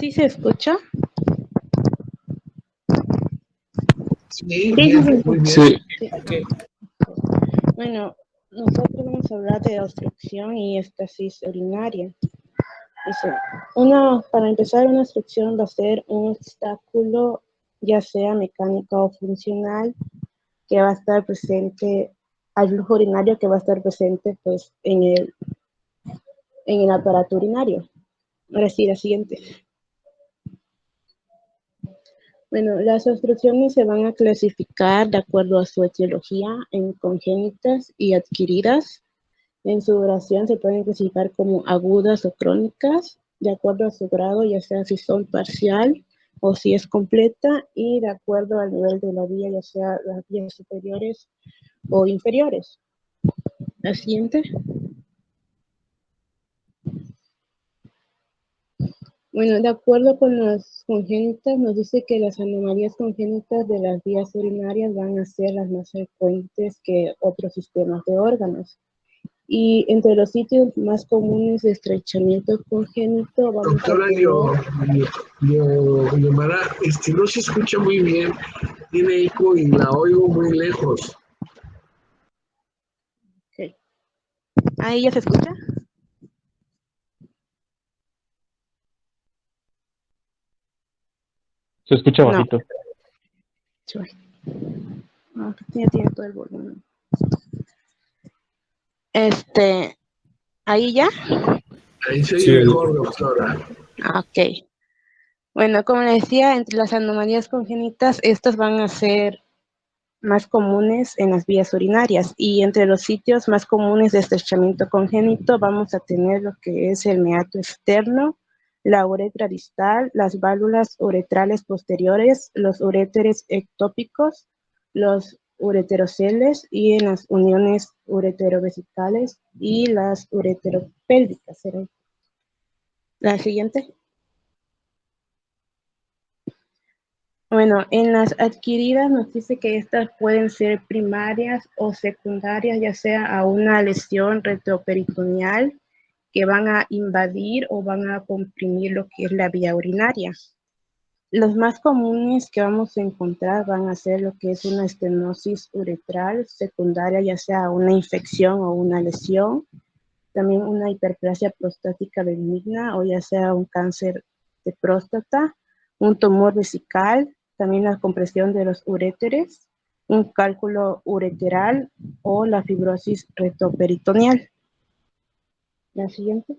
¿Sí se escucha? Sí, bien, muy bien. Sí, Sí. Bueno, nosotros vamos a hablar de obstrucción y estasis urinaria. Para empezar, una obstrucción va a ser un obstáculo, ya sea mecánico o funcional, que va a estar presente, al flujo urinario que va a estar presente pues, en el aparato urinario. Ahora sí, la siguiente. Bueno, las obstrucciones se van a clasificar de acuerdo a su etiología en congénitas y adquiridas. En su duración se pueden clasificar como agudas o crónicas, de acuerdo a su grado, ya sea si son parcial o si es completa, y de acuerdo al nivel de la vía, ya sea las vías superiores o inferiores. La siguiente. Bueno, de acuerdo con las congénitas, nos dice que las anomalías congénitas de las vías urinarias van a ser las más frecuentes que otros sistemas de órganos. Y entre los sitios más comunes de estrechamiento congénito vamos a Doctora tener... Leomara, no se escucha muy bien, tiene eco y la oigo muy lejos. Okay. ¿Ahí ya se escucha? se escucha No. bajito. No, ya tiene todo el volumen. ¿Ahí ya? Ahí se oye Sí, mejor, doctora. Ok. Bueno, como les decía, entre las anomalías congénitas, estas van a ser más comunes en las vías urinarias, y entre los sitios más comunes de estrechamiento congénito vamos a tener lo que es el meato externo, la uretra distal, las válvulas uretrales posteriores, los uréteres ectópicos, los ureteroceles y en las uniones ureterovesicales y las ureteropélvicas. La siguiente. Bueno, en las adquiridas nos dice que estas pueden ser primarias o secundarias, ya sea a una lesión retroperitoneal que van a invadir o van a comprimir lo que es la vía urinaria. Los más comunes que vamos a encontrar van a ser lo que es una estenosis uretral secundaria, ya sea a una infección o una lesión, también una hiperplasia prostática benigna o ya sea un cáncer de próstata, un tumor vesical, también la compresión de los uréteres, un cálculo ureteral o la fibrosis retroperitoneal. La siguiente.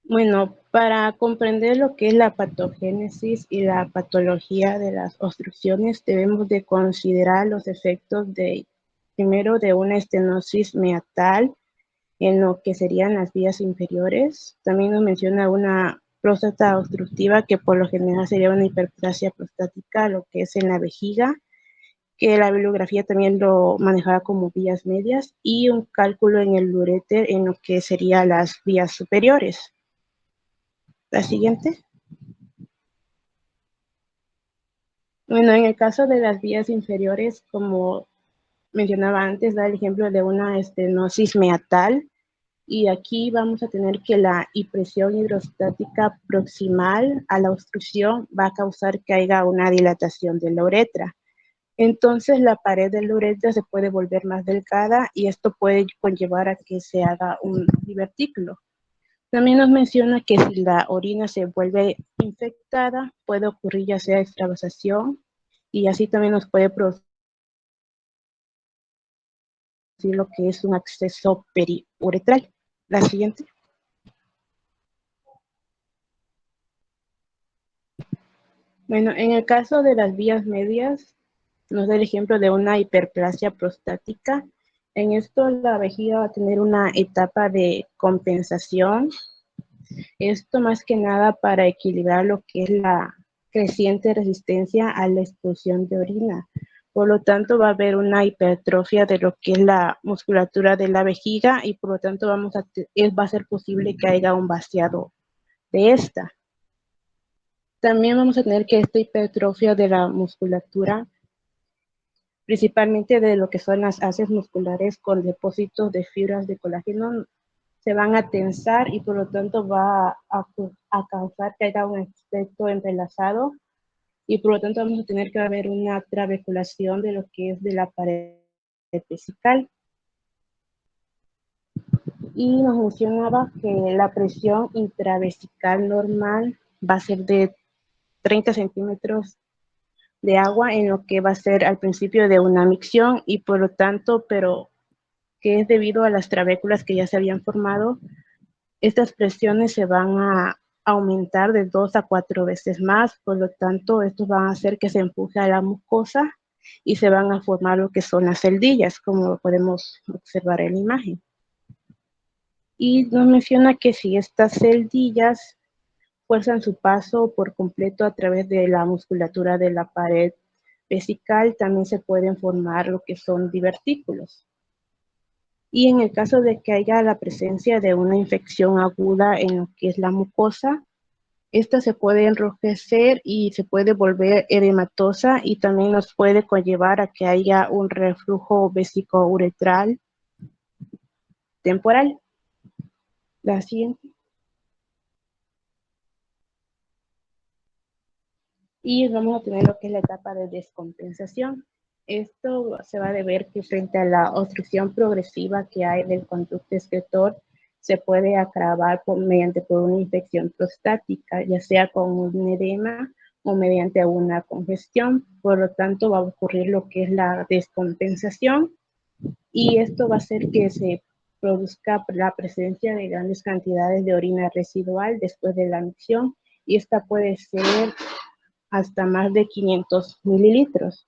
Bueno, para comprender lo que es la patogénesis y la patología de las obstrucciones, debemos de considerar los efectos primero de una estenosis meatal en lo que serían las vías inferiores. También nos menciona una próstata obstructiva que por lo general sería una hiperplasia prostática, lo que es en la vejiga, que la bibliografía también lo manejaba como vías medias, y un cálculo en el uréter en lo que serían las vías superiores. La siguiente. Bueno, en el caso de las vías inferiores, como mencionaba antes, da el ejemplo de una estenosis meatal, y aquí vamos a tener que la presión hidrostática proximal a la obstrucción va a causar que haya una dilatación de la uretra. Entonces la pared de la uretra se puede volver más delgada y esto puede conllevar a que se haga un divertículo. También nos menciona que si la orina se vuelve infectada, puede ocurrir ya sea extravasación, y así también nos puede producir lo que es un acceso periuretral. La siguiente. Bueno, en el caso de las vías medias, nos da el ejemplo de una hiperplasia prostática. En esto la vejiga va a tener una etapa de compensación. Esto más que nada para equilibrar lo que es la creciente resistencia a la expulsión de orina. Por lo tanto, va a haber una hipertrofia de lo que es la musculatura de la vejiga, y por lo tanto va a ser posible que haya un vaciado de esta. También vamos a tener que esta hipertrofia de la musculatura principalmente de lo que son las haces musculares con depósitos de fibras de colágeno, se van a tensar y por lo tanto va a causar que haya un efecto entrelazado y por lo tanto vamos a tener que haber una trabeculación de lo que es de la pared vesical. Y nos mencionaba que la presión intravesical normal va a ser de 30 centímetros de agua en lo que va a ser al principio de una micción y por lo tanto, pero que es debido a las trabéculas que ya se habían formado, estas presiones se van a aumentar de 2 a 4 veces más, por lo tanto, estos van a hacer que se empuje a la mucosa y se van a formar lo que son las celdillas, como podemos observar en la imagen. Y nos menciona que si estas celdillas fuerzan su paso por completo a través de la musculatura de la pared vesical, también se pueden formar lo que son divertículos. Y en el caso de que haya la presencia de una infección aguda en lo que es la mucosa, esta se puede enrojecer y se puede volver edematosa y también nos puede conllevar a que haya un reflujo vesicouretral temporal. La siguiente. Y vamos a tener lo que es la etapa de descompensación. Esto se va a deber que frente a la obstrucción progresiva que hay del conducto excretor, se puede agravar mediante una infección prostática, ya sea con un edema o mediante una congestión. Por lo tanto, va a ocurrir lo que es la descompensación y esto va a hacer que se produzca la presencia de grandes cantidades de orina residual después de la micción y esta puede ser hasta más de 500 mililitros.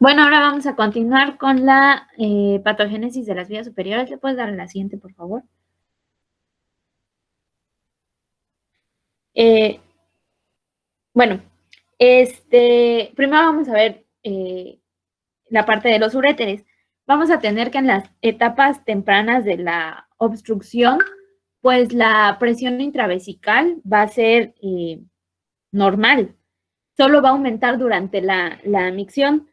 Bueno, ahora vamos a continuar con la patogénesis de las vías superiores. ¿Le puedes dar la siguiente, por favor? Bueno, primero vamos a ver la parte de los uréteres. Vamos a tener que en las etapas tempranas de la obstrucción, pues la presión intravesical va a ser normal. Solo va a aumentar durante la micción,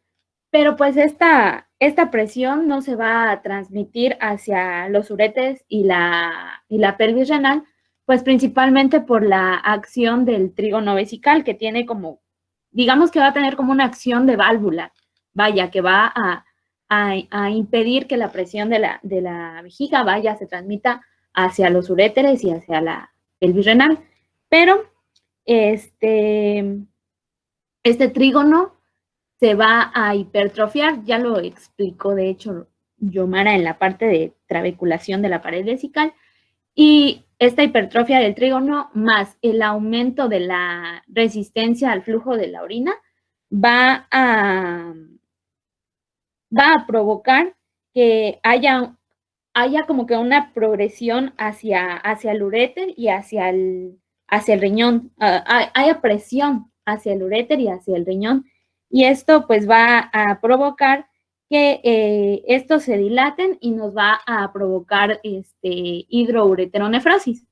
pero pues esta presión no se va a transmitir hacia los uréteres y la pelvis renal, pues principalmente por la acción del trígono vesical, que tiene como, digamos que va a tener como una acción de válvula, vaya, que va a impedir que la presión de la vejiga vaya, se transmita hacia los uréteres y hacia la pelvis renal. Pero este trígono se va a hipertrofiar, ya lo explicó de hecho Yomara en la parte de trabeculación de la pared vesical, y esta hipertrofia del trígono más el aumento de la resistencia al flujo de la orina va a provocar que haya como que una progresión hacia el uréter y hacia el riñón, haya presión hacia el uréter y hacia el riñón, y esto pues va a provocar que estos se dilaten y nos va a provocar hidroureteronefrosis.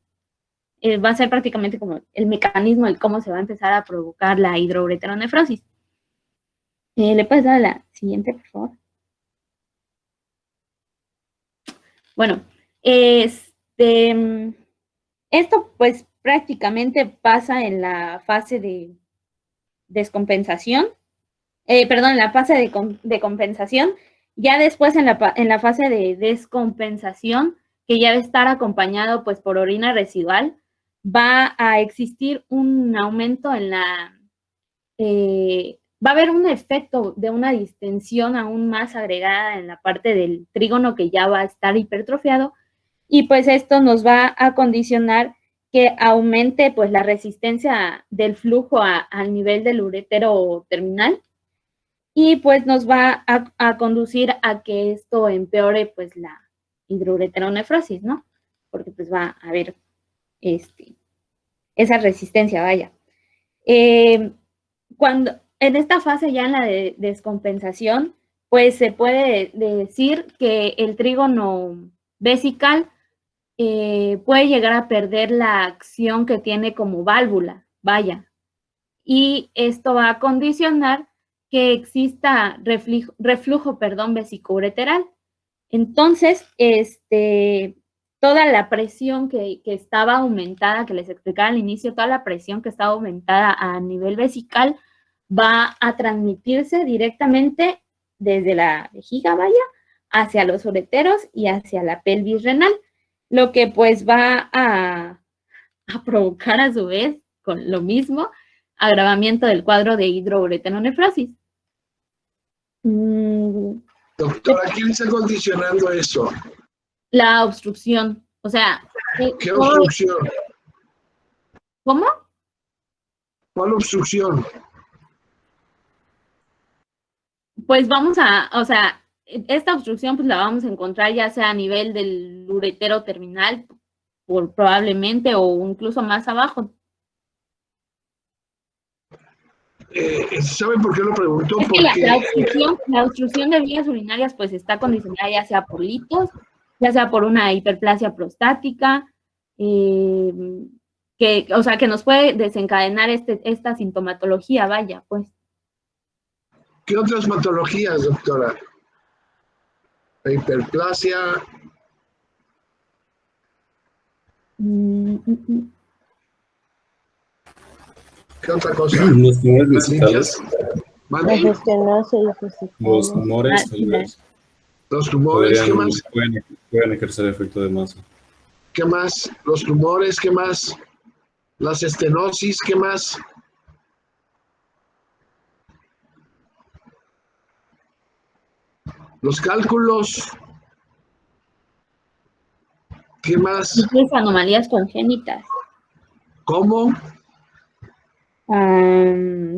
Va a ser prácticamente como el mecanismo de cómo se va a empezar a provocar la hidroureteronefrosis. ¿Le puedes dar la siguiente, por favor? Bueno, esto pues prácticamente pasa en la fase de descompensación, perdón, en la fase de compensación. Ya después en la fase de descompensación, que ya va a estar acompañado pues por orina residual, va a existir un aumento en la, va a haber un efecto de una distensión aún más agregada en la parte del trígono que ya va a estar hipertrofiado, y pues esto nos va a condicionar que aumente pues la resistencia del flujo al nivel del urétero terminal, y pues nos va a conducir a que esto empeore pues la hidroureteronefrosis, ¿no? Porque pues va a haber esa resistencia, vaya. Cuando en esta fase ya en la de descompensación, pues se puede decir que el trígono vesical puede llegar a perder la acción que tiene como válvula, vaya. Y esto va a condicionar que exista reflujo, vesicoureteral. Entonces, toda la presión que estaba aumentada, que les explicaba al inicio, toda la presión que estaba aumentada a nivel vesical va a transmitirse directamente desde la vejiga, vaya, hacia los ureteros y hacia la pelvis renal, lo que pues va a provocar a su vez, con lo mismo, agravamiento del cuadro de hidroureteronefrosis. Doctora, ¿quién está condicionando eso? La obstrucción, o sea... ¿Qué obstrucción? ¿Cómo? ¿Cuál obstrucción? Pues vamos a, o sea, esta obstrucción pues la vamos a encontrar ya sea a nivel del uretero terminal, probablemente, o incluso más abajo. ¿Saben por qué lo pregunto? Es que la obstrucción de vías urinarias pues está condicionada ya sea por litos, ya sea por una hiperplasia prostática, o sea, que nos puede desencadenar esta sintomatología, vaya, pues. ¿Qué otras patologías, doctora? La hiperplasia. ¿Qué otra cosa? Los tumores vesicales. ¿Mande? Los estenosis Los tumores, tal vez. Los tumores, ¿qué más? Pueden ejercer efecto de masa. ¿Qué más? Los tumores, ¿qué más? Las estenosis, ¿qué más? Los cálculos, ¿qué más? Las anomalías congénitas. ¿Cómo?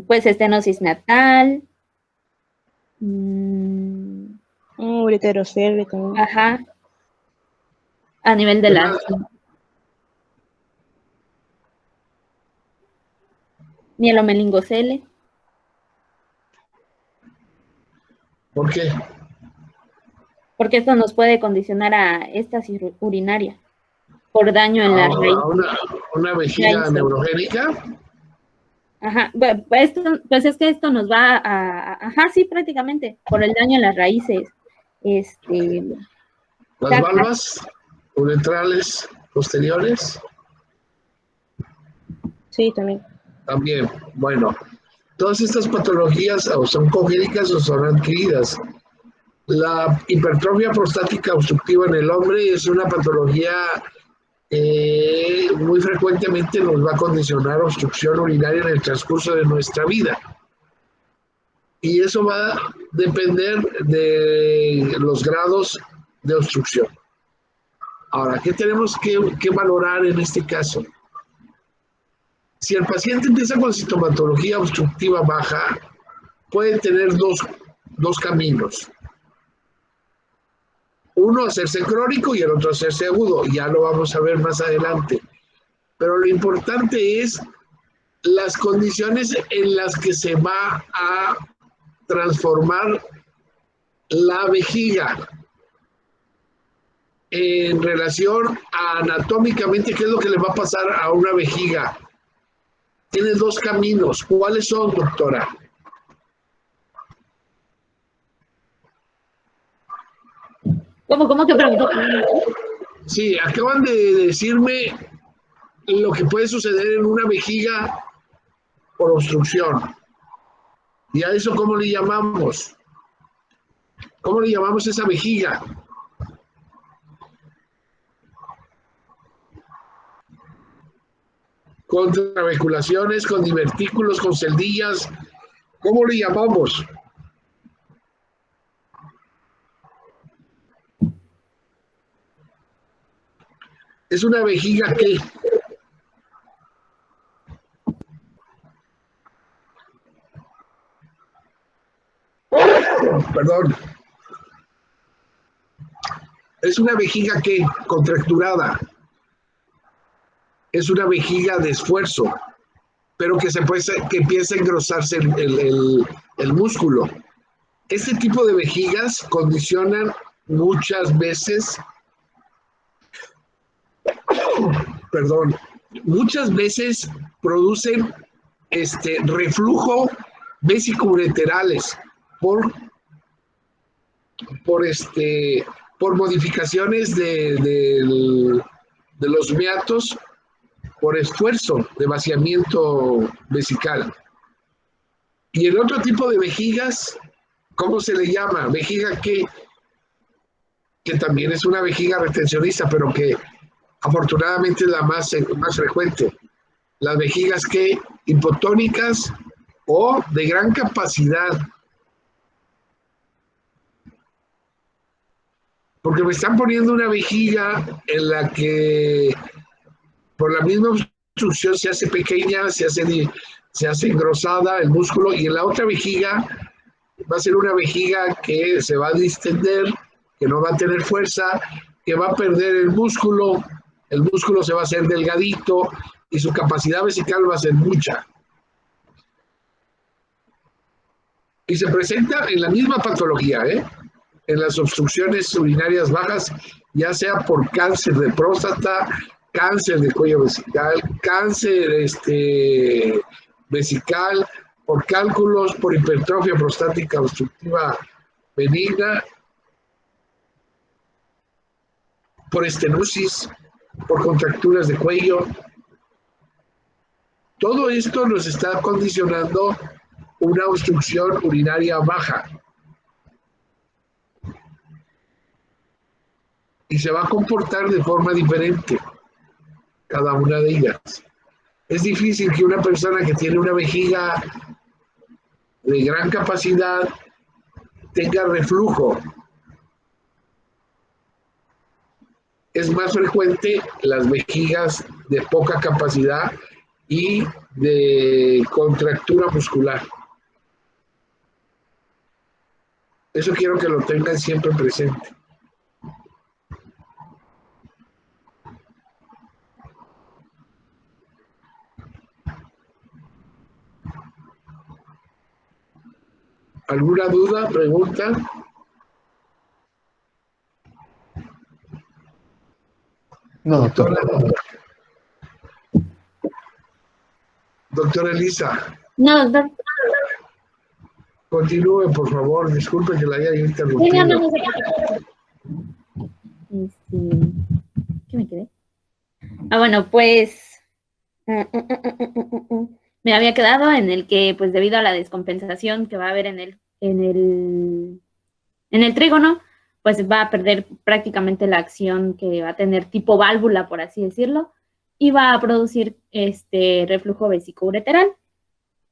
Pues estenosis natal. Ureterocele también. Ajá. A nivel de la... Mielomeningocele. ¿Por qué? Porque esto nos puede condicionar a estasis urinaria por daño en la raíz. ¿Una vejiga neurogénica? Ajá, pues es que esto nos va ajá, sí, prácticamente, por el daño en las raíces. Las valvas uretrales posteriores. Sí, también. También, bueno, todas estas patologías o son congénitas o son adquiridas. La hipertrofia prostática obstructiva en el hombre es una patología muy frecuentemente nos va a condicionar obstrucción urinaria en el transcurso de nuestra vida. Y eso va a depender de los grados de obstrucción. Ahora, ¿qué tenemos que valorar en este caso? Si el paciente empieza con sintomatología obstructiva baja, puede tener dos caminos. Uno, hacerse crónico y el otro, hacerse agudo. Ya lo vamos a ver más adelante. Pero lo importante es las condiciones en las que se va a transformar la vejiga en relación a anatómicamente qué es lo que le va a pasar a una vejiga. Tiene dos caminos. ¿Cuáles son, doctora? ¿Cómo que preguntó? Sí, acaban de decirme lo que puede suceder en una vejiga por obstrucción. ¿Y a eso cómo le llamamos? ¿Cómo le llamamos esa vejiga? Con trabeculaciones, con divertículos, con celdillas. ¿Cómo le llamamos? Es una vejiga que... Perdón. Es una vejiga que contracturada. Es una vejiga de esfuerzo, pero que empieza a engrosarse el músculo. Este tipo de vejigas condicionan muchas veces perdón, muchas veces producen reflujo vesicoureterales por, por modificaciones de los meatos por esfuerzo de vaciamiento vesical. Y el otro tipo de vejigas, ¿cómo se le llama? Vejiga que también es una vejiga retencionista, pero que afortunadamente es la más frecuente. Las vejigas que hipotónicas o de gran capacidad. Porque me están poniendo una vejiga en la que por la misma obstrucción se hace pequeña, se hace engrosada el músculo, y en la otra vejiga va a ser una vejiga que se va a distender, que no va a tener fuerza, que va a perder el músculo se va a hacer delgadito y su capacidad vesical va a ser mucha. Y se presenta en la misma patología, en las obstrucciones urinarias bajas, ya sea por cáncer de próstata, cáncer de cuello vesical, cáncer vesical, por cálculos, por hipertrofia prostática obstructiva benigna, por estenosis, por contracturas de cuello. Todo esto nos está condicionando una obstrucción urinaria baja. Y se va a comportar de forma diferente cada una de ellas. Es difícil que una persona que tiene una vejiga de gran capacidad tenga reflujo. Es más frecuente las vejigas de poca capacidad y de contractura muscular. Eso quiero que lo tengan siempre presente. ¿Alguna duda, pregunta? No, doctor. Doctora Elisa. No, doctor. Continúe, por favor. Disculpe que la haya interrumpido. No, ¿qué me quedé? Bueno, pues me había quedado en el que, pues debido a la descompensación que va a haber en el trígono, pues va a perder prácticamente la acción que va a tener tipo válvula, por así decirlo, y va a producir reflujo vesicoureteral.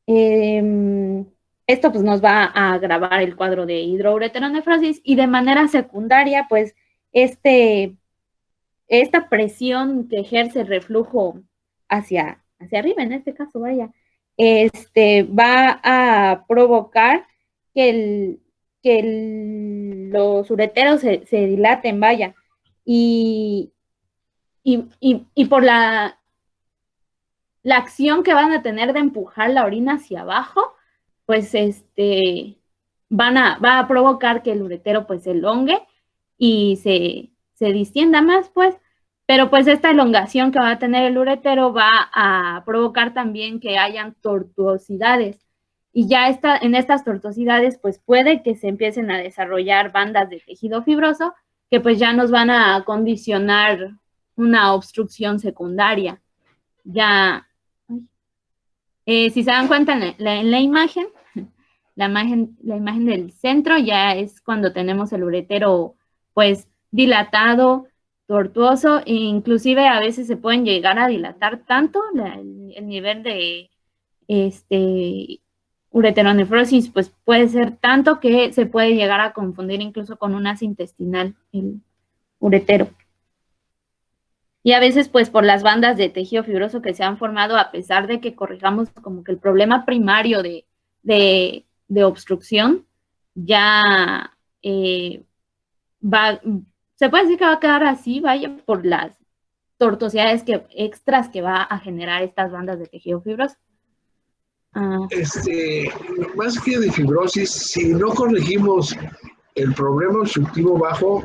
Esto pues nos va a agravar el cuadro de hidroureteronefrosis, y de manera secundaria, pues esta presión que ejerce el reflujo hacia arriba, en este caso, vaya, va a provocar que los ureteros se dilaten, vaya, y por la acción que van a tener de empujar la orina hacia abajo, pues va a provocar que el uretero pues se elongue y se distienda más, pues, pero pues esta elongación que va a tener el uretero va a provocar también que hayan tortuosidades, y ya en estas tortuosidades pues puede que se empiecen a desarrollar bandas de tejido fibroso que pues ya nos van a condicionar una obstrucción secundaria. Ya, si se dan cuenta en la imagen, la imagen del centro ya es cuando tenemos el uretero pues dilatado, tortuoso, e inclusive a veces se pueden llegar a dilatar tanto el nivel de ureteronefrosis, pues puede ser tanto que se puede llegar a confundir incluso con un asa intestinal el uretero. Y a veces pues por las bandas de tejido fibroso que se han formado, a pesar de que corrijamos como que el problema primario de obstrucción, ya se puede decir que va a quedar así, vaya, por las tortuosidades extras que va a generar estas bandas de tejido fibroso. Más que de fibrosis, si no corregimos el problema obstructivo bajo,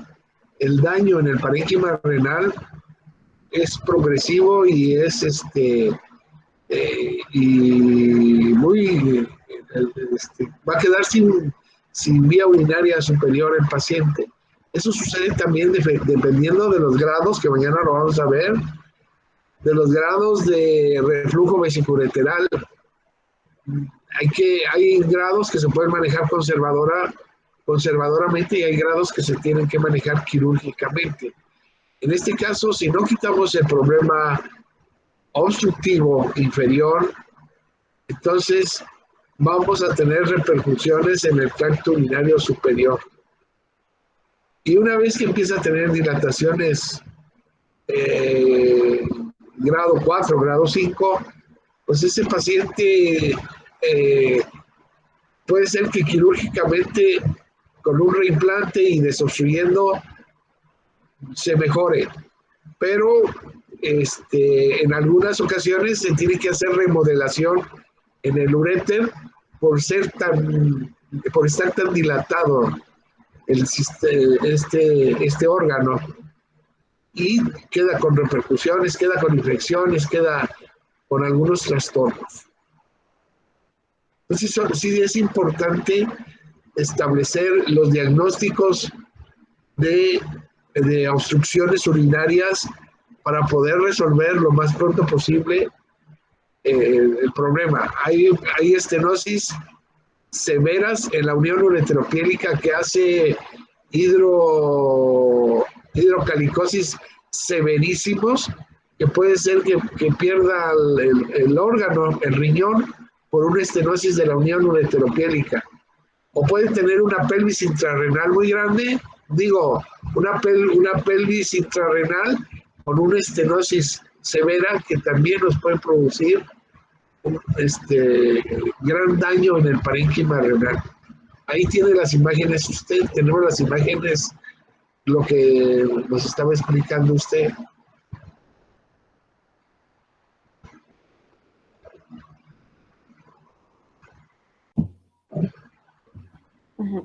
el daño en el parénquima renal es progresivo y es y muy va a quedar sin vía urinaria superior el paciente. Eso sucede también dependiendo de los grados, que mañana lo vamos a ver, de los grados de reflujo vesiculolateral. Hay grados que se pueden manejar conservadoramente y hay grados que se tienen que manejar quirúrgicamente. En este caso, si no quitamos el problema obstructivo inferior, entonces vamos a tener repercusiones en el tracto urinario superior. Y una vez que empieza a tener dilataciones grado 4, grado 5, pues ese paciente puede ser que quirúrgicamente con un reimplante y desobstruyendo se mejore, pero en algunas ocasiones se tiene que hacer remodelación en el uréter por estar tan dilatado este órgano, y queda con repercusiones, queda con infecciones, queda con algunos trastornos. Entonces sí es importante establecer los diagnósticos de obstrucciones urinarias para poder resolver lo más pronto posible el problema. Hay estenosis severas en la unión ureteropiélica que hace hidrocalicosis severísimos, que puede ser que pierda el órgano, el riñón, por una estenosis de la unión ureteropiélica. O puede tener una pelvis intrarrenal muy grande, una pelvis intrarrenal con una estenosis severa que también nos puede producir gran daño en el parénquima renal. Ahí tiene las imágenes usted, tenemos las imágenes, lo que nos estaba explicando usted. Ajá.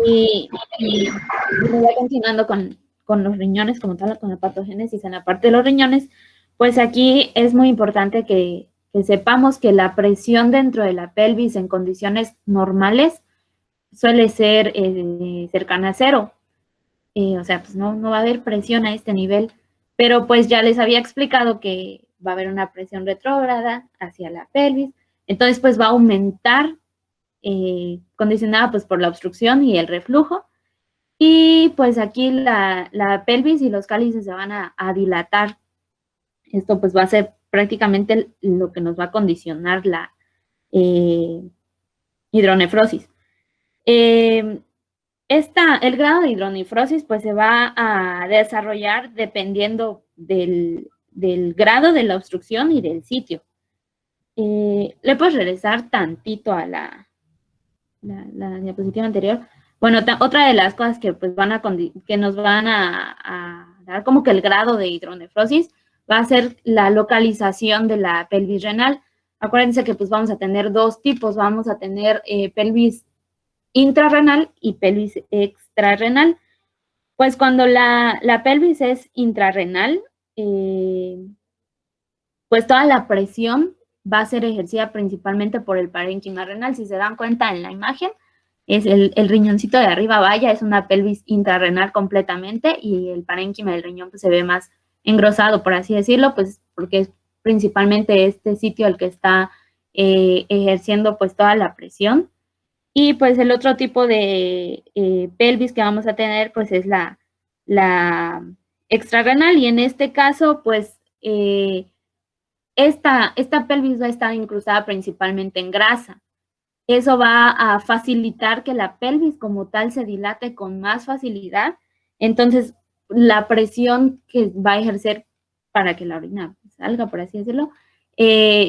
Y ya continuando con los riñones como tal, con la patogénesis en la parte de los riñones, pues aquí es muy importante que sepamos que la presión dentro de la pelvis en condiciones normales suele ser cercana a cero. O sea, pues no va a haber presión a este nivel, pero pues ya les había explicado que va a haber una presión retrógrada hacia la pelvis, entonces pues va a aumentar, condicionada pues por la obstrucción y el reflujo, y pues aquí la pelvis y los cálices se van a dilatar. Esto pues va a ser prácticamente lo que nos va a condicionar la hidronefrosis. El grado de hidronefrosis pues se va a desarrollar dependiendo del grado de la obstrucción y del sitio. ¿Le puedes regresar tantito a la diapositiva anterior? Bueno, otra de las cosas que pues que nos van a dar como que el grado de hidronefrosis va a ser la localización de la pelvis renal. Acuérdense que pues vamos a tener dos tipos, vamos a tener pelvis intrarrenal y pelvis extrarrenal. Pues cuando la pelvis es intrarrenal, pues toda la presión va a ser ejercida principalmente por el parénquima renal. Si se dan cuenta en la imagen, es el riñoncito de arriba, vaya, es una pelvis intrarrenal completamente, y el parénquima del riñón pues se ve más engrosado, por así decirlo, pues porque es principalmente este sitio el que está ejerciendo pues toda la presión. Y pues el otro tipo de pelvis que vamos a tener pues es la extrarrenal, y en este caso pues esta pelvis va a estar incrustada principalmente en grasa. Eso va a facilitar que la pelvis como tal se dilate con más facilidad. Entonces, la presión que va a ejercer para que la orina salga, por así decirlo,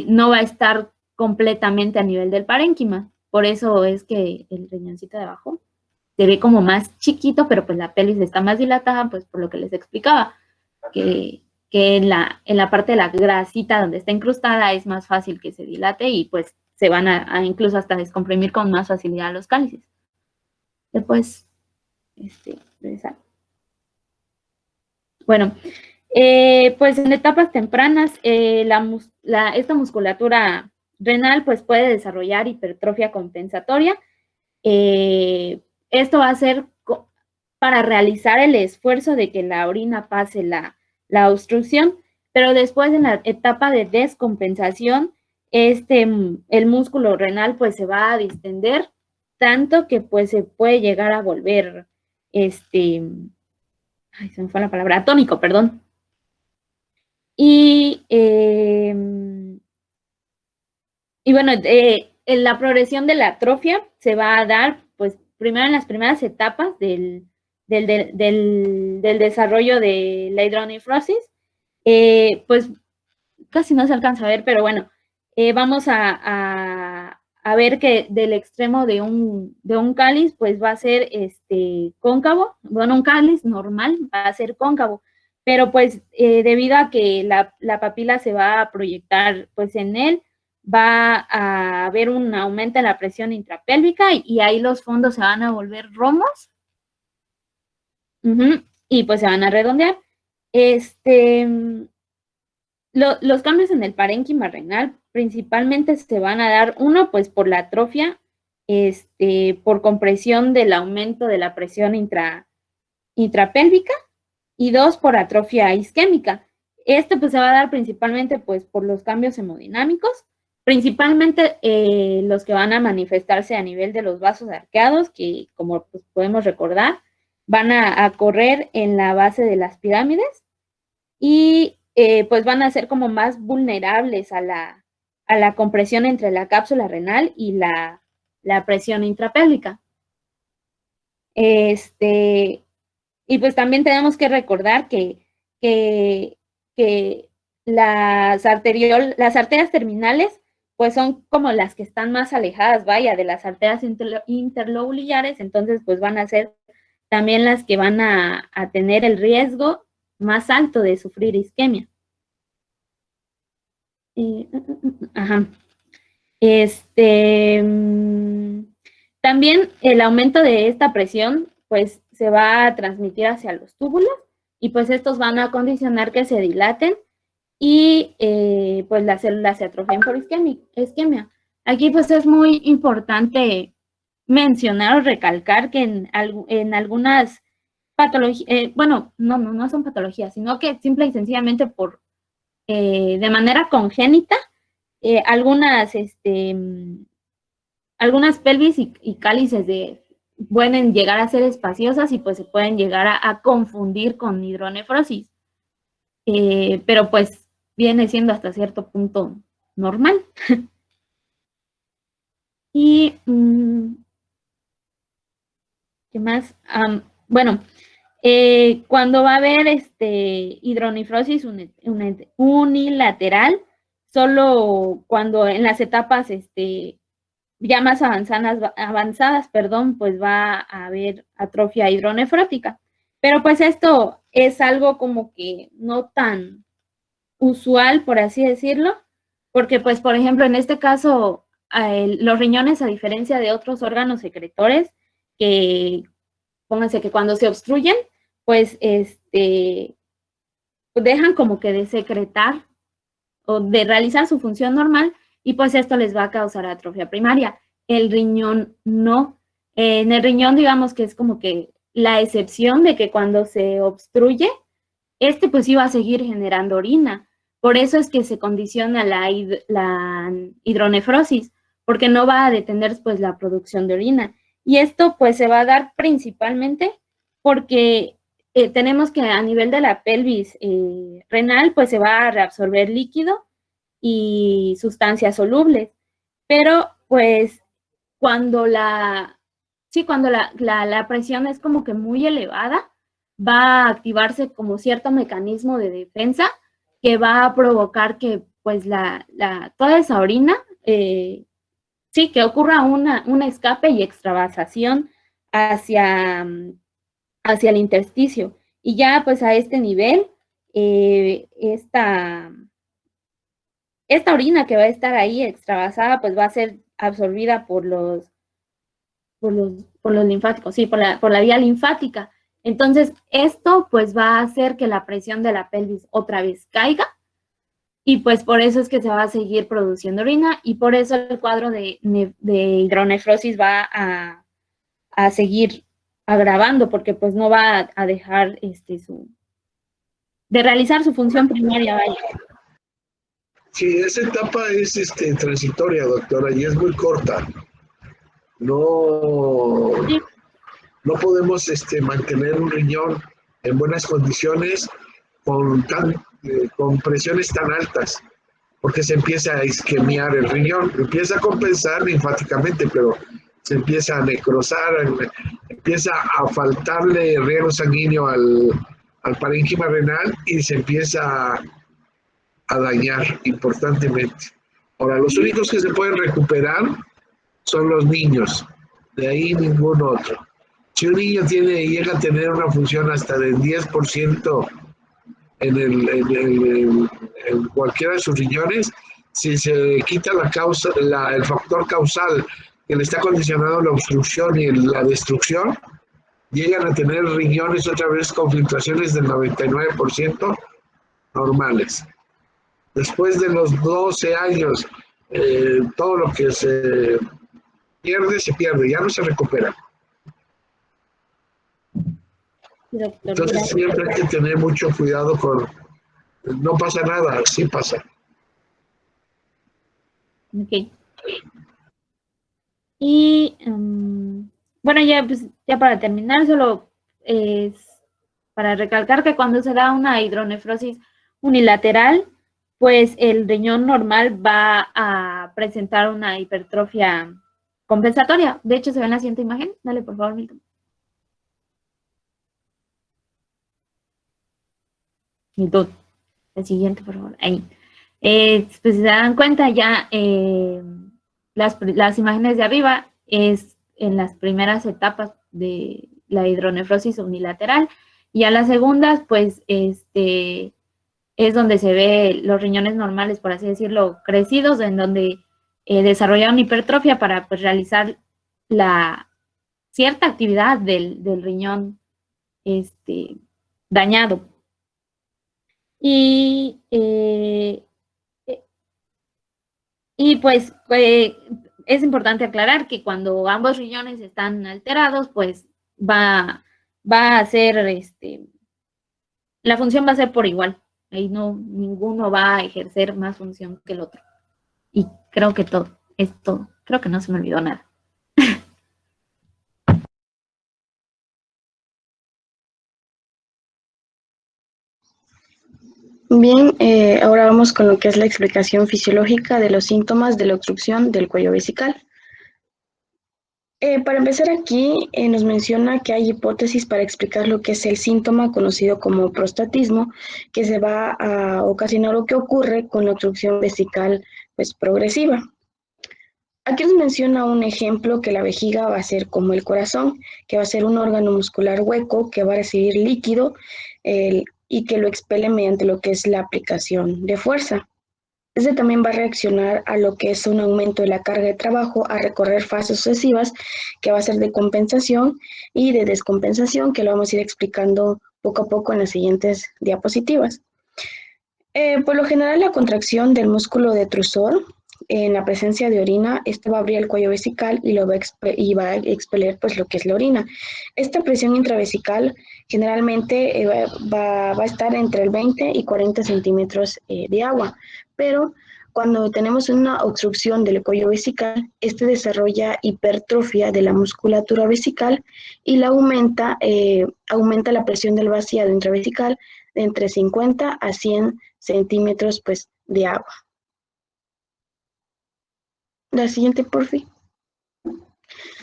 no va a estar completamente a nivel del parénquima. Por eso es que el riñoncito de abajo se ve como más chiquito, pero pues la pelvis está más dilatada, pues por lo que les explicaba, que en la parte de la grasita donde está incrustada es más fácil que se dilate, y pues se van a incluso hasta descomprimir con más facilidad los cálices. Después, regresar. Bueno, pues en etapas tempranas, esta musculatura renal pues puede desarrollar hipertrofia compensatoria. Esto va a ser para realizar el esfuerzo de que la orina pase la obstrucción, pero después en la etapa de descompensación, el músculo renal pues se va a distender tanto que pues se puede llegar a volver, se me fue la palabra, atónico, perdón. Y bueno, la progresión de la atrofia se va a dar, pues, primero en las primeras etapas del desarrollo de la hidronefrosis. Pues, casi no se alcanza a ver, pero bueno, vamos a ver que del extremo de un cáliz, pues, va a ser cóncavo. Bueno, un cáliz normal va a ser cóncavo, pero, pues, debido a que la papila se va a proyectar, pues, en él, va a haber un aumento en la presión intrapélvica y ahí los fondos se van a volver romos. Y pues se van a redondear. Los cambios en el parénquima renal principalmente se van a dar, uno, pues por la atrofia, por compresión del aumento de la presión intrapélvica, y dos, por atrofia isquémica. Pues se va a dar principalmente pues por los cambios hemodinámicos, principalmente los que van a manifestarse a nivel de los vasos arqueados, que como pues, podemos recordar, van a correr en la base de las pirámides y pues van a ser como más vulnerables a la compresión entre la cápsula renal y la presión intrapélvica. Y pues también tenemos que recordar que las arterias terminales pues son como las que están más alejadas, vaya, de las arterias interlobulares, entonces pues van a ser también las que van a tener el riesgo más alto de sufrir isquemia. También el aumento de esta presión pues se va a transmitir hacia los túbulos y pues estos van a condicionar que se dilaten y pues las células se atrofian por isquemia. Aquí pues es muy importante mencionar o recalcar que en algunas patologías, bueno, no son patologías, sino que simple y sencillamente de manera congénita, algunas pelvis y cálices pueden llegar a ser espaciosas y pues se pueden llegar a confundir con hidronefrosis. Pero pues viene siendo hasta cierto punto normal. Y, ¿qué más? Bueno, cuando va a haber hidronefrosis unilateral, solo cuando en las etapas ya más avanzadas, pues va a haber atrofia hidronefrótica. Pero pues esto es algo como que no tan usual, por así decirlo, porque pues, por ejemplo, en este caso, los riñones, a diferencia de otros órganos secretores, que pónganse que cuando se obstruyen, pues dejan como que de secretar o de realizar su función normal y pues esto les va a causar atrofia primaria. El riñón no. En el riñón digamos que es como que la excepción de que cuando se obstruye, pues iba a seguir generando orina. Por eso es que se condiciona la hidronefrosis, porque no va a detener pues la producción de orina. Y esto pues se va a dar principalmente porque tenemos que a nivel de la pelvis renal pues se va a reabsorber líquido y sustancias solubles. Pero pues cuando la presión es como que muy elevada, va a activarse como cierto mecanismo de defensa que va a provocar que pues toda esa orina, que ocurra un escape y extravasación hacia el intersticio. Y ya pues a este nivel, esta orina que va a estar ahí extravasada pues va a ser absorbida por los linfáticos, por la vía linfática. Entonces, esto pues va a hacer que la presión de la pelvis otra vez caiga y pues por eso es que se va a seguir produciendo orina y por eso el cuadro de hidronefrosis va a seguir agravando porque pues no va a dejar de realizar su función primaria, vaya. Sí, esa etapa es transitoria, doctora, y es muy corta. No, Sí. no podemos mantener un riñón en buenas condiciones con presiones tan altas, porque se empieza a isquemiar el riñón, empieza a compensar linfáticamente, pero se empieza a necrosar, empieza a faltarle riego sanguíneo al parénquima renal y se empieza a dañar importantemente. Ahora, los únicos que se pueden recuperar son los niños, de ahí ningún otro. Si un niño llega a tener una función hasta del 10% en cualquiera de sus riñones, si se quita el factor causal que le está condicionando la obstrucción y la destrucción, llegan a tener riñones otra vez con filtraciones del 99% normales. Después de los 12 años, todo lo que se pierde, ya no se recupera. Entonces siempre hay que tener mucho cuidado no pasa nada, sí pasa. Ok. Y bueno, ya para terminar, solo es para recalcar que cuando se da una hidronefrosis unilateral, pues el riñón normal va a presentar una hipertrofia compensatoria. De hecho, se ve en la siguiente imagen. Dale, por favor, Milton. Milton, el siguiente, por favor. Ahí. Pues si se dan cuenta, ya las imágenes de arriba es en las primeras etapas de la hidronefrosis unilateral y a las segundas, pues, es donde se ve los riñones normales, por así decirlo, crecidos, en donde desarrollaron hipertrofia para pues, realizar la cierta actividad del riñón dañado. Y pues es importante aclarar que cuando ambos riñones están alterados, pues va a ser, la función va a ser por igual. Ahí ninguno va a ejercer más función que el otro. Y creo que todo, es todo. Creo que no se me olvidó nada. Bien, ahora vamos con lo que es la explicación fisiológica de los síntomas de la obstrucción del cuello vesical. Para empezar aquí, nos menciona que hay hipótesis para explicar lo que es el síntoma conocido como prostatismo, que se va a ocasionar o que ocurre con la obstrucción vesical pues, progresiva. Aquí nos menciona un ejemplo que la vejiga va a ser como el corazón, que va a ser un órgano muscular hueco que va a recibir líquido y que lo expele mediante lo que es la aplicación de fuerza. Este también va a reaccionar a lo que es un aumento de la carga de trabajo a recorrer fases sucesivas, que va a ser de compensación y de descompensación, que lo vamos a ir explicando poco a poco en las siguientes diapositivas. Por lo general, la contracción del músculo detrusor en la presencia de orina, este va a abrir el cuello vesical y va a expeler pues, lo que es la orina. Esta presión intravesical generalmente va a estar entre el 20 y 40 centímetros de agua, pero cuando tenemos una obstrucción del cuello vesical, este desarrolla hipertrofia de la musculatura vesical y aumenta la presión del vaciado intravesical de entre 50 a 100 centímetros pues, de agua. La siguiente, por fin.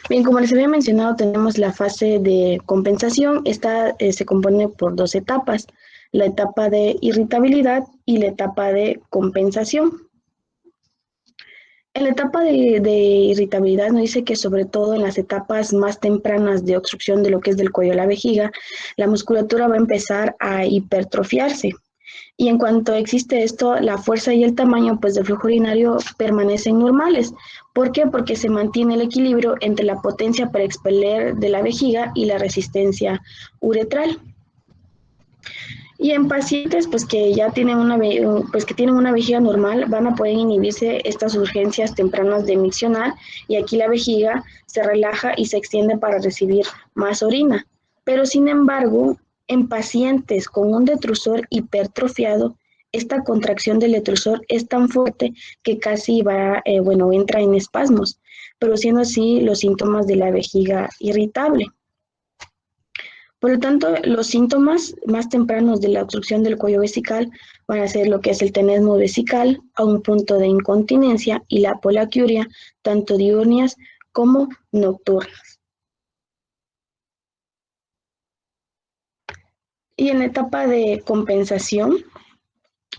Bien, como les había mencionado, tenemos la fase de compensación. Esta se compone por dos etapas, la etapa de irritabilidad y la etapa de compensación. En la etapa de irritabilidad nos dice que sobre todo en las etapas más tempranas de obstrucción de lo que es del cuello a la vejiga, la musculatura va a empezar a hipertrofiarse. Y en cuanto existe esto, la fuerza y el tamaño pues del flujo urinario permanecen normales. ¿Por qué? Porque se mantiene el equilibrio entre la potencia para expeler de la vejiga y la resistencia uretral. Y en pacientes pues que ya tienen una vejiga normal van a poder inhibirse estas urgencias tempranas de miccionar y aquí la vejiga se relaja y se extiende para recibir más orina. Pero sin embargo, en pacientes con un detrusor hipertrofiado, esta contracción del detrusor es tan fuerte que casi entra en espasmos, produciendo así los síntomas de la vejiga irritable. Por lo tanto, los síntomas más tempranos de la obstrucción del cuello vesical van a ser lo que es el tenesmo vesical a un punto de incontinencia y la polaquiuria, tanto diurnas como nocturnas. Y en la etapa de compensación,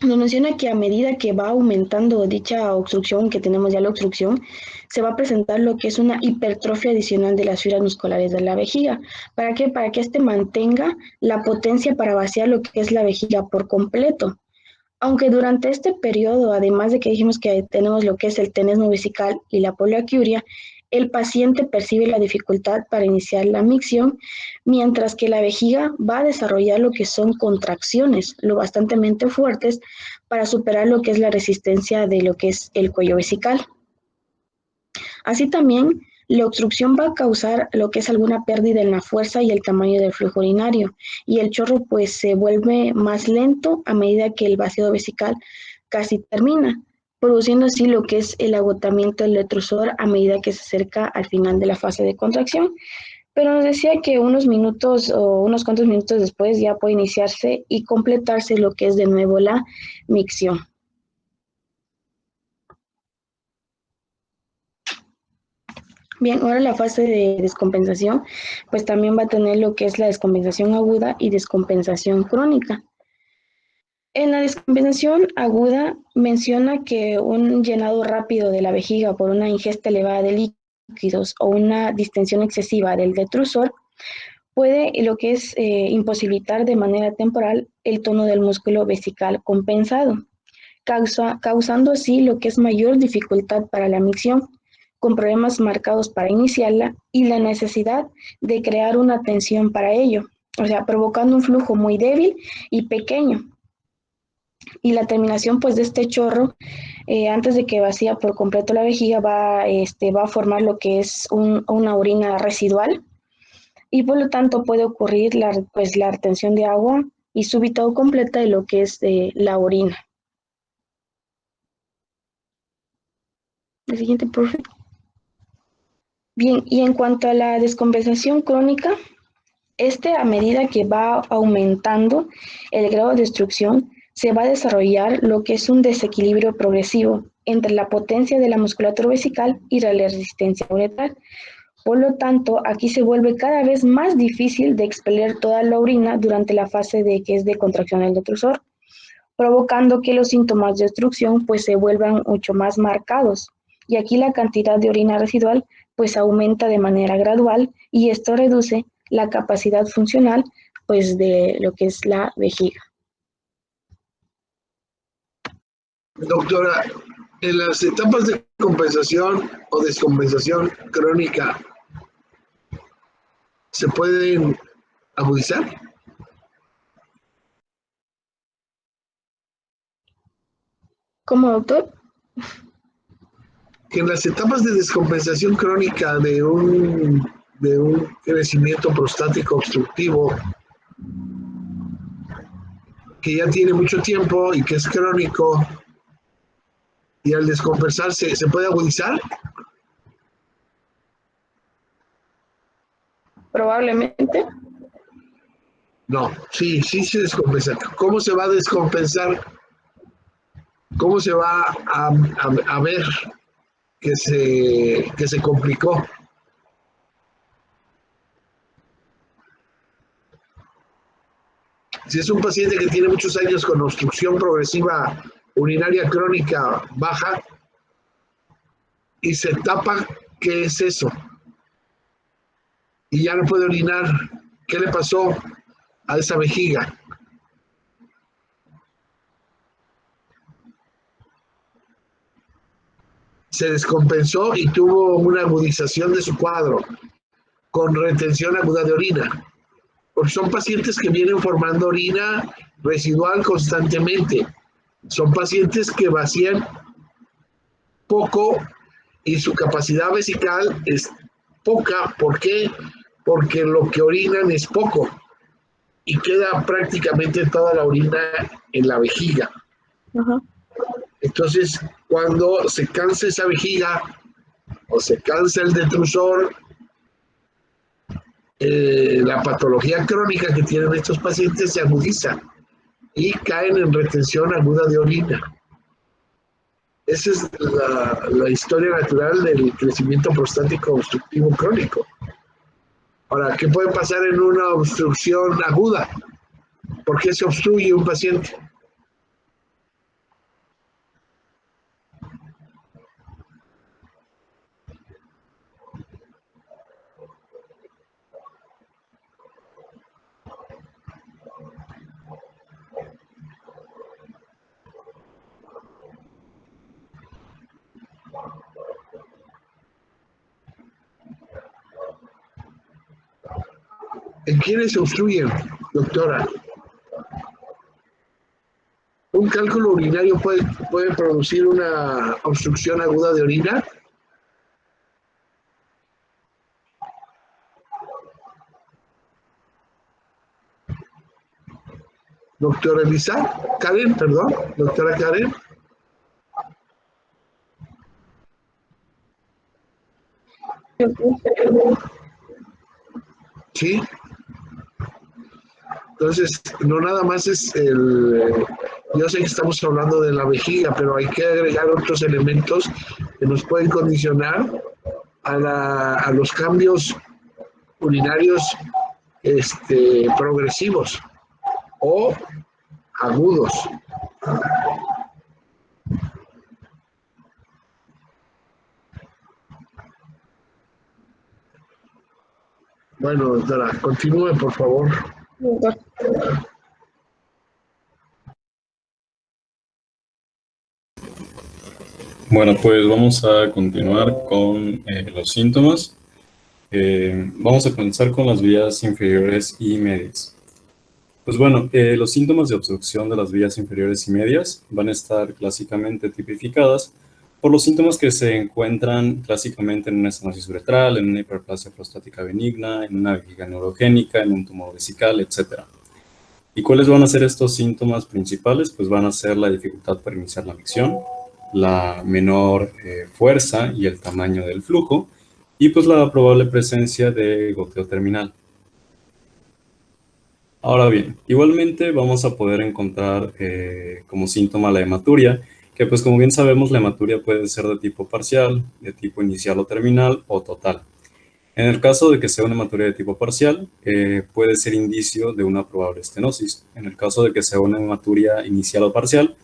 nos menciona que a medida que va aumentando dicha obstrucción, que tenemos ya la obstrucción, se va a presentar lo que es una hipertrofia adicional de las fibras musculares de la vejiga. ¿Para qué? Para que éste mantenga la potencia para vaciar lo que es la vejiga por completo. Aunque durante este periodo, además de que dijimos que tenemos lo que es el tenesmo vesical y la poliaquiuria, el paciente percibe la dificultad para iniciar la micción, mientras que la vejiga va a desarrollar lo que son contracciones lo bastante fuertes para superar lo que es la resistencia de lo que es el cuello vesical. Así también, la obstrucción va a causar lo que es alguna pérdida en la fuerza y el tamaño del flujo urinario, y el chorro pues se vuelve más lento a medida que el vacío vesical casi termina, produciendo así lo que es el agotamiento del detrusor a medida que se acerca al final de la fase de contracción. Pero nos decía que unos minutos o unos cuantos minutos después ya puede iniciarse y completarse lo que es de nuevo la micción. Bien, ahora la fase de descompensación, pues también va a tener lo que es la descompensación aguda y descompensación crónica. En la descompensación aguda menciona que un llenado rápido de la vejiga por una ingesta elevada de líquidos o una distensión excesiva del detrusor puede lo que es imposibilitar de manera temporal el tono del músculo vesical compensado, causando así lo que es mayor dificultad para la micción, con problemas marcados para iniciarla y la necesidad de crear una tensión para ello, o sea, provocando un flujo muy débil y pequeño. Y la terminación pues de este chorro, antes de que vacía por completo la vejiga, va a formar lo que es una orina residual y por lo tanto puede ocurrir la retención de agua y súbita o completa de lo que es la orina. El siguiente, por favor. Bien, y en cuanto a la descompensación crónica, a medida que va aumentando el grado de obstrucción, se va a desarrollar lo que es un desequilibrio progresivo entre la potencia de la musculatura vesical y la resistencia uretral. Por lo tanto, aquí se vuelve cada vez más difícil de expeler toda la orina durante la fase de contracción del detrusor, provocando que los síntomas de obstrucción pues se vuelvan mucho más marcados. Y aquí la cantidad de orina residual pues aumenta de manera gradual y esto reduce la capacidad funcional pues de lo que es la vejiga. Doctora, en las etapas de compensación o descompensación crónica, ¿se pueden agudizar? ¿Cómo, doctor? Que en las etapas de descompensación crónica de un crecimiento prostático obstructivo que ya tiene mucho tiempo y que es crónico, y al descompensarse, ¿se puede agudizar? Probablemente. No, sí se descompensa. ¿Cómo se va a descompensar? ¿Cómo se va a ver que se complicó? Si es un paciente que tiene muchos años con obstrucción progresiva urinaria crónica baja y se tapa, ¿qué es eso? Y ya no puede orinar, ¿qué le pasó a esa vejiga? se descompensó y tuvo una agudización de su cuadro con retención aguda de orina. Porque son pacientes que vienen formando orina residual constantemente. Son pacientes que vacían poco y su capacidad vesical es poca. ¿Por qué? Porque lo que orinan es poco y queda prácticamente toda la orina en la vejiga. Ajá. Entonces, cuando se cansa esa vejiga o se cansa el detrusor, la patología crónica que tienen estos pacientes se agudiza y caen en retención aguda de orina. Esa es la historia natural del crecimiento prostático obstructivo crónico. Ahora, ¿qué puede pasar en una obstrucción aguda? ¿Por qué se obstruye un paciente? ¿En quiénes se obstruyen, doctora? ¿Un cálculo urinario puede producir una obstrucción aguda de orina? Doctora Elisa, Karen, perdón, doctora Karen. Sí. Entonces, no nada más es yo sé que estamos hablando de la vejiga, pero hay que agregar otros elementos que nos pueden condicionar a los cambios urinarios progresivos o agudos. Bueno, doctora, continúe, por favor. Bueno, pues vamos a continuar con los síntomas. Vamos a comenzar con las vías inferiores y medias. Pues bueno, los síntomas de obstrucción de las vías inferiores y medias van a estar clásicamente tipificadas por los síntomas que se encuentran clásicamente en una estenosis uretral, en una hiperplasia prostática benigna, en una vejiga neurogénica, en un tumor vesical, etc. ¿Y cuáles van a ser estos síntomas principales? Pues van a ser la dificultad para iniciar la micción, la menor fuerza y el tamaño del flujo, y pues la probable presencia de goteo terminal. Ahora bien, igualmente vamos a poder encontrar como síntoma la hematuria, que pues como bien sabemos la hematuria puede ser de tipo parcial, de tipo inicial o terminal o total. En el caso de que sea una hematuria de tipo parcial, puede ser indicio de una probable estenosis. En el caso de que sea una hematuria inicial o parcial,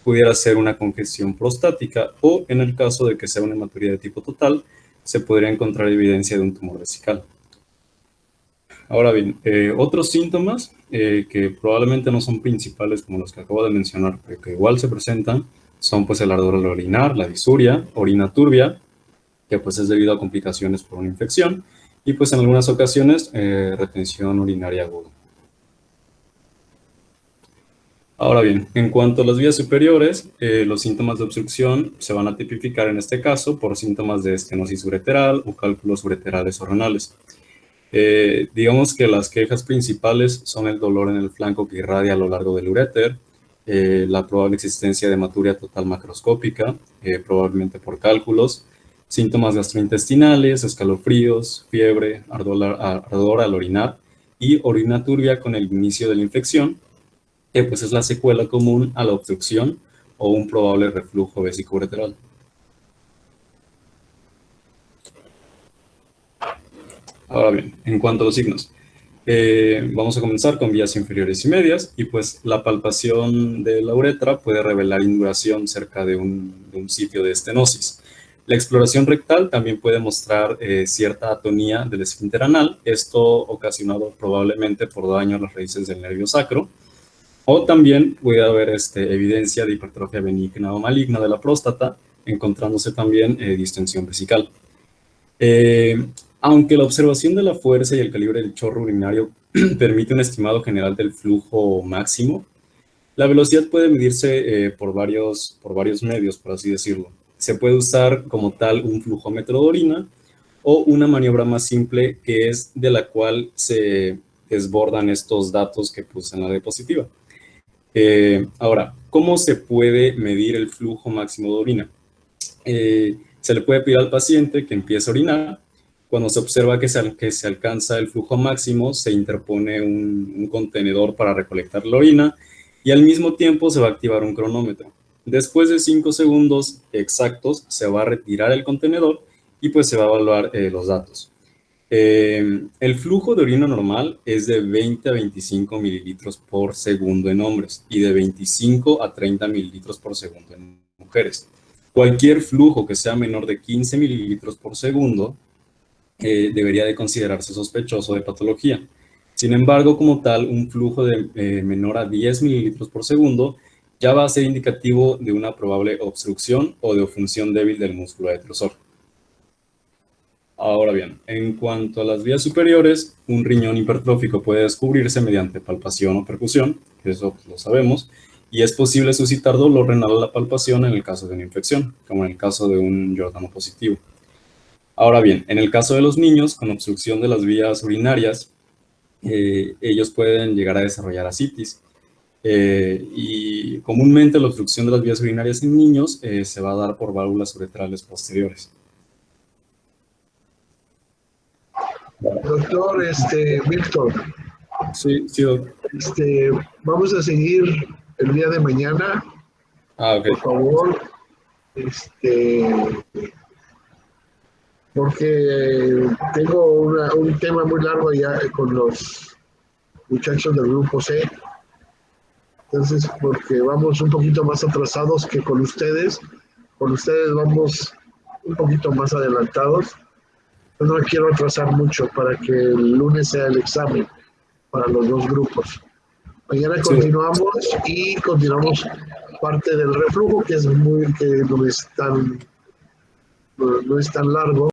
pudiera ser una congestión prostática, o en el caso de que sea una hematuria de tipo total, se podría encontrar evidencia de un tumor vesical. Ahora bien, otros síntomas que probablemente no son principales como los que acabo de mencionar, pero que igual se presentan, son pues el ardor al orinar, la disuria, orina turbia, que pues es debido a complicaciones por una infección, y pues en algunas ocasiones retención urinaria aguda. Ahora bien, en cuanto a las vías superiores, los síntomas de obstrucción se van a tipificar en este caso por síntomas de estenosis ureteral o cálculos ureterales o renales. Digamos que las quejas principales son el dolor en el flanco que irradia a lo largo del uréter, la probable existencia de hematuria total macroscópica, probablemente por cálculos, síntomas gastrointestinales, escalofríos, fiebre, ardor al orinar y orina turbia con el inicio de la infección, que pues es la secuela común a la obstrucción o un probable reflujo vesicoureteral. Ahora bien, en cuanto a los signos, vamos a comenzar con vías inferiores y medias, y pues la palpación de la uretra puede revelar induración cerca de un sitio de estenosis. La exploración rectal también puede mostrar cierta atonía del esfínter anal, esto ocasionado probablemente por daño a las raíces del nervio sacro, o también puede haber evidencia de hipertrofia benigna o maligna de la próstata, encontrándose también distensión vesical. Aunque la observación de la fuerza y el calibre del chorro urinario permite un estimado general del flujo máximo, la velocidad puede medirse por varios medios, por así decirlo. Se puede usar como tal un flujómetro de orina o una maniobra más simple que es de la cual se desbordan estos datos que puse en la diapositiva. Ahora, ¿cómo se puede medir el flujo máximo de orina? Se le puede pedir al paciente que empiece a orinar. Cuando se observa que se alcanza el flujo máximo, se interpone un contenedor para recolectar la orina y al mismo tiempo se va a activar un cronómetro. Después de 5 segundos exactos, se va a retirar el contenedor y pues se va a evaluar los datos. El flujo de orina normal es de 20 a 25 mililitros por segundo en hombres y de 25 a 30 mililitros por segundo en mujeres. Cualquier flujo que sea menor de 15 mililitros por segundo debería de considerarse sospechoso de patología. Sin embargo, como tal, un flujo de menor a 10 mililitros por segundo ya va a ser indicativo de una probable obstrucción o de función débil del músculo detrusor. Ahora bien, en cuanto a las vías superiores, un riñón hipertrófico puede descubrirse mediante palpación o percusión, que eso lo sabemos, y es posible suscitar dolor renal a la palpación en el caso de una infección, como en el caso de un Giordano positivo. Ahora bien, en el caso de los niños con obstrucción de las vías urinarias, ellos pueden llegar a desarrollar ascitis. Y comúnmente la obstrucción de las vías urinarias en niños se va a dar por válvulas uretrales posteriores. Doctor Víctor, Sí, doctor. vamos a seguir el día de mañana. Ok. Por favor, porque tengo un tema muy largo ya con los muchachos del grupo C. Entonces, porque vamos un poquito más atrasados que con ustedes vamos un poquito más adelantados. No me quiero atrasar mucho para que el lunes sea el examen para los dos grupos. Mañana continuamos y continuamos parte del reflujo, que no es tan largo.